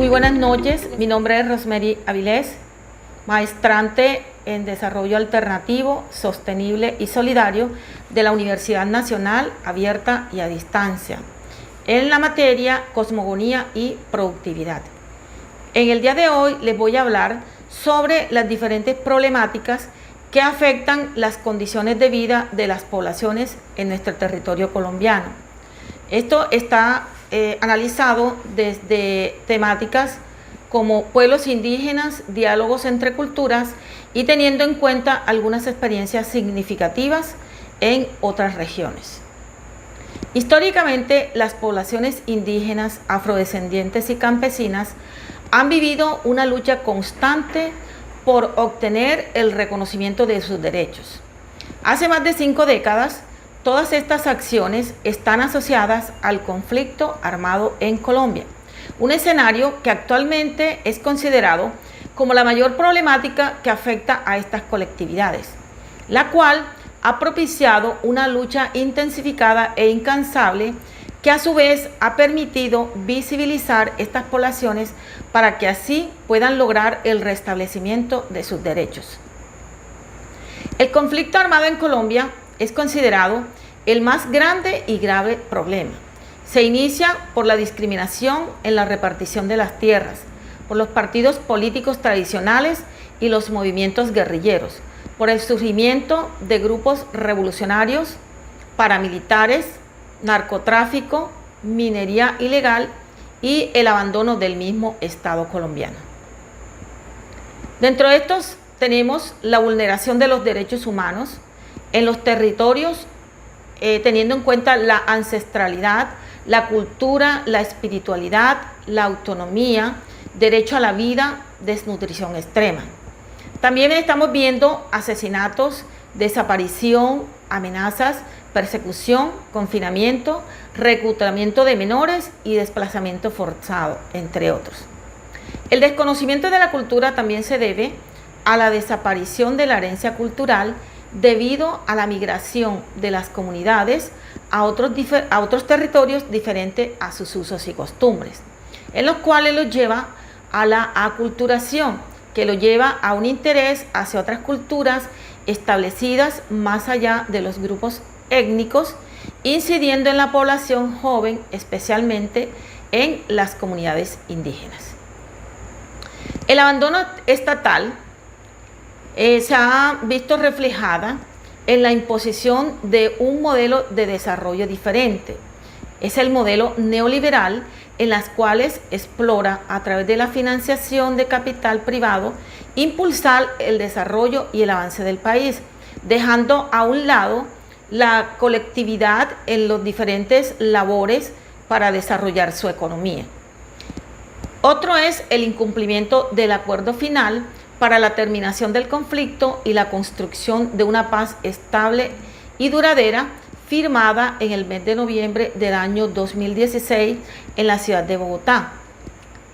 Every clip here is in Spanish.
Muy buenas noches, mi nombre es Rosemary Avilés, maestrante en Desarrollo Alternativo, Sostenible y Solidario de la Universidad Nacional Abierta y a Distancia, en la materia Cosmogonía y Productividad. En el día de hoy les voy a hablar sobre las diferentes problemáticas que afectan las condiciones de vida de las poblaciones en nuestro territorio colombiano. Esto está analizado desde temáticas como pueblos indígenas, diálogos entre culturas y teniendo en cuenta algunas experiencias significativas en otras regiones. Históricamente, las poblaciones indígenas, afrodescendientes y campesinas han vivido una lucha constante por obtener el reconocimiento de sus derechos. Hace más de 5 décadas, todas estas acciones están asociadas al conflicto armado en Colombia, un escenario que actualmente es considerado como la mayor problemática que afecta a estas colectividades, la cual ha propiciado una lucha intensificada e incansable que a su vez ha permitido visibilizar estas poblaciones para que así puedan lograr el restablecimiento de sus derechos. El conflicto armado en Colombia es considerado el más grande y grave problema. Se inicia por la discriminación en la repartición de las tierras, por los partidos políticos tradicionales y los movimientos guerrilleros, por el surgimiento de grupos revolucionarios, paramilitares, narcotráfico, minería ilegal y el abandono del mismo Estado colombiano. Dentro de estos tenemos la vulneración de los derechos humanos en los territorios, teniendo en cuenta la ancestralidad, la cultura, la espiritualidad, la autonomía, derecho a la vida, desnutrición extrema. También estamos viendo asesinatos, desaparición, amenazas, persecución, confinamiento, reclutamiento de menores y desplazamiento forzado, entre otros. El desconocimiento de la cultura también se debe a la desaparición de la herencia cultural debido a la migración de las comunidades a otros territorios diferentes a sus usos y costumbres, en los cuales los lleva a la aculturación, que lo lleva a un interés hacia otras culturas establecidas más allá de los grupos étnicos, incidiendo en la población joven, especialmente en las comunidades indígenas. El abandono estatal se ha visto reflejada en la imposición de un modelo de desarrollo diferente. Es el modelo neoliberal, en las cuales explora a través de la financiación de capital privado impulsar el desarrollo y el avance del país, dejando a un lado la colectividad en los diferentes labores para desarrollar su economía. Otro es el incumplimiento del acuerdo final para la terminación del conflicto y la construcción de una paz estable y duradera, firmada en el mes de noviembre del año 2016 en la ciudad de Bogotá,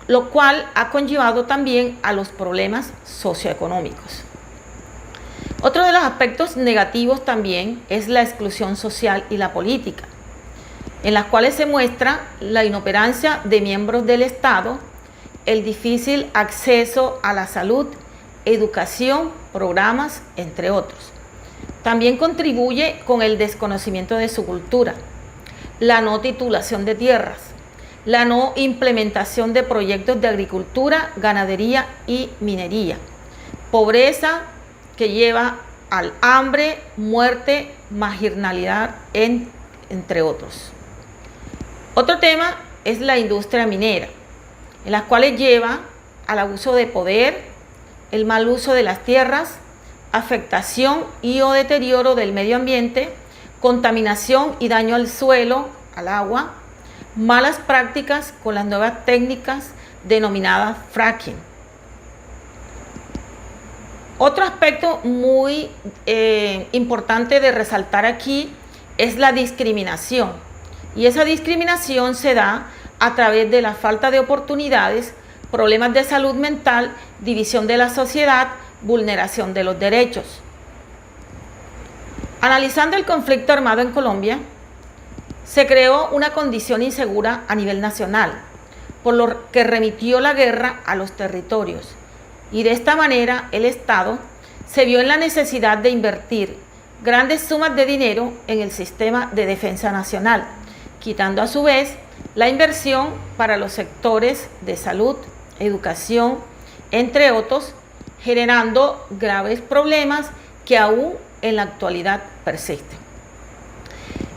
lo cual ha conllevado también a los problemas socioeconómicos. Otro de los aspectos negativos también es la exclusión social y la política, en las cuales se muestra la inoperancia de miembros del Estado, el difícil acceso a la salud, educación, programas, entre otros. También contribuye con el desconocimiento de su cultura, la no titulación de tierras, la no implementación de proyectos de agricultura, ganadería y minería, pobreza que lleva al hambre, muerte, marginalidad, entre otros. Otro tema es la industria minera, en las cuales lleva al abuso de poder, el mal uso de las tierras, afectación y o deterioro del medio ambiente, contaminación y daño al suelo, al agua, malas prácticas con las nuevas técnicas denominadas fracking. Otro aspecto muy importante de resaltar aquí es la discriminación. Y esa discriminación se da a través de la falta de oportunidades, problemas de salud mental, división de la sociedad, vulneración de los derechos. Analizando el conflicto armado en Colombia, se creó una condición insegura a nivel nacional, por lo que remitió la guerra a los territorios. Y de esta manera el Estado se vio en la necesidad de invertir grandes sumas de dinero en el sistema de defensa nacional, quitando a su vez la inversión para los sectores de salud, educación, entre otros, generando graves problemas que aún en la actualidad persisten.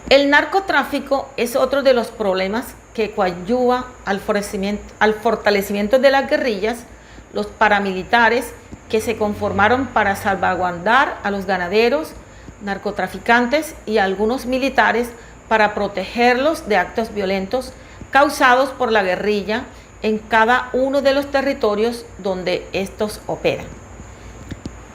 El narcotráfico es otro de los problemas que coadyuva al fortalecimiento de las guerrillas, los paramilitares que se conformaron para salvaguardar a los ganaderos, narcotraficantes y a algunos militares para protegerlos de actos violentos causados por la guerrilla en cada uno de los territorios donde estos operan.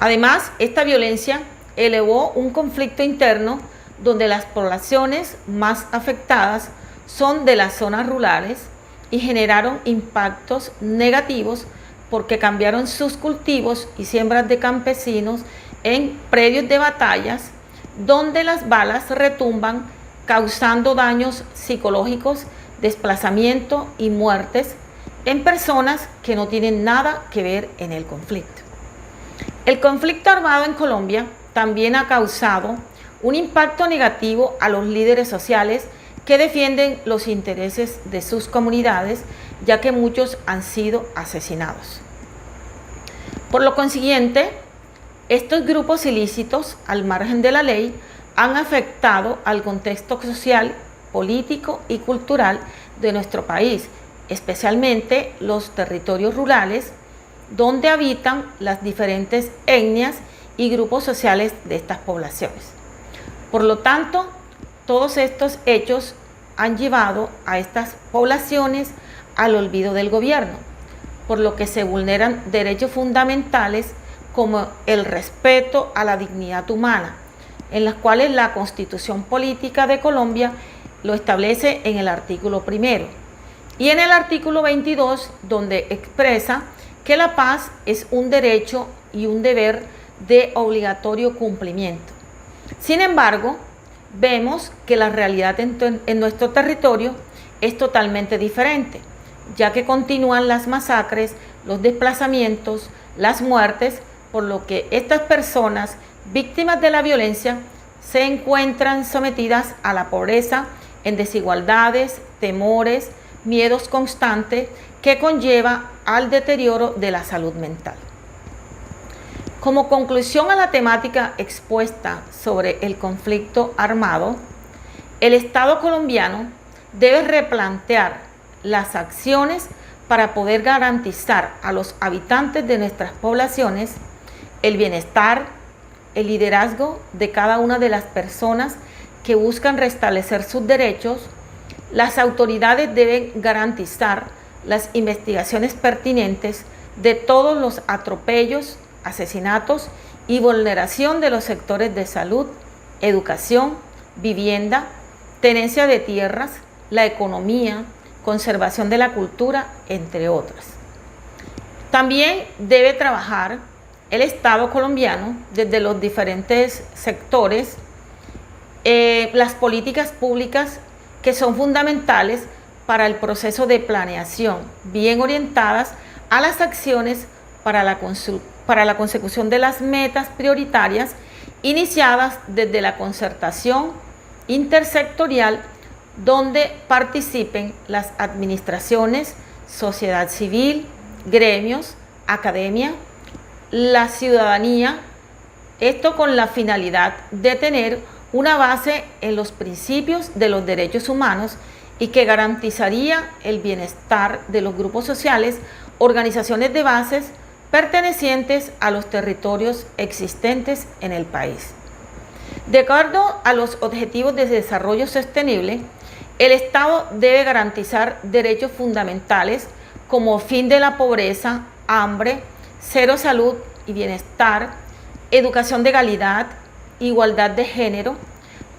Además, esta violencia elevó un conflicto interno donde las poblaciones más afectadas son de las zonas rurales y generaron impactos negativos porque cambiaron sus cultivos y siembras de campesinos en predios de batallas donde las balas retumban causando daños psicológicos, desplazamiento y muertes en personas que no tienen nada que ver en el conflicto. El conflicto armado en Colombia también ha causado un impacto negativo a los líderes sociales que defienden los intereses de sus comunidades, ya que muchos han sido asesinados. Por lo consiguiente, estos grupos ilícitos, al margen de la ley, han afectado al contexto social, político y cultural de nuestro país, especialmente los territorios rurales, donde habitan las diferentes etnias y grupos sociales de estas poblaciones. Por lo tanto, todos estos hechos han llevado a estas poblaciones al olvido del gobierno, por lo que se vulneran derechos fundamentales como el respeto a la dignidad humana, en las cuales la Constitución Política de Colombia lo establece en el artículo 1 y en el artículo 22, donde expresa que la paz es un derecho y un deber de obligatorio cumplimiento. Sin embargo, vemos que la realidad en nuestro territorio es totalmente diferente, ya que continúan las masacres, los desplazamientos, las muertes, por lo que estas personas víctimas de la violencia se encuentran sometidas a la pobreza en desigualdades, temores, miedos constantes que conlleva al deterioro de la salud mental. Como conclusión a la temática expuesta sobre el conflicto armado, el Estado colombiano debe replantear las acciones para poder garantizar a los habitantes de nuestras poblaciones el bienestar, el liderazgo de cada una de las personas que buscan restablecer sus derechos. Las autoridades deben garantizar las investigaciones pertinentes de todos los atropellos, asesinatos y vulneración de los sectores de salud, educación, vivienda, tenencia de tierras, la economía, conservación de la cultura, entre otras. También debe trabajar el Estado colombiano desde los diferentes sectores las políticas públicas que son fundamentales para el proceso de planeación, bien orientadas a las acciones para la consecución de las metas prioritarias iniciadas desde la concertación intersectorial, donde participen las administraciones, sociedad civil, gremios, academia, la ciudadanía, esto con la finalidad de tener una base en los principios de los derechos humanos y que garantizaría el bienestar de los grupos sociales, organizaciones de bases pertenecientes a los territorios existentes en el país. De acuerdo a los Objetivos de Desarrollo Sostenible, el Estado debe garantizar derechos fundamentales como fin de la pobreza, hambre, cero salud y bienestar, educación de calidad, igualdad de género,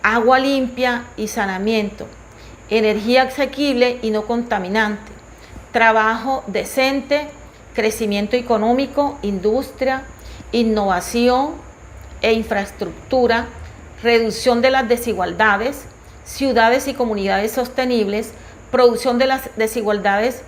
agua limpia y saneamiento, energía asequible y no contaminante, trabajo decente, crecimiento económico, industria, innovación e infraestructura, reducción de las desigualdades, ciudades y comunidades sostenibles, producción de las desigualdades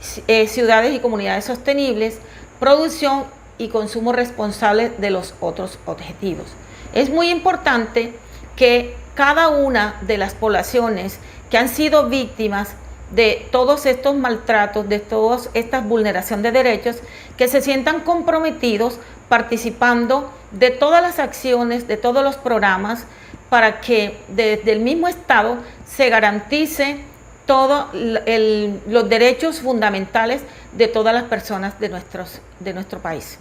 ciudades y comunidades sostenibles, producción y consumo responsable de los otros objetivos. Es muy importante que cada una de las poblaciones que han sido víctimas de todos estos maltratos, de todas estas vulneraciones de derechos, que se sientan comprometidos participando de todas las acciones, de todos los programas, para que desde el mismo Estado se garantice todos los derechos fundamentales de todas las personas de nuestro país.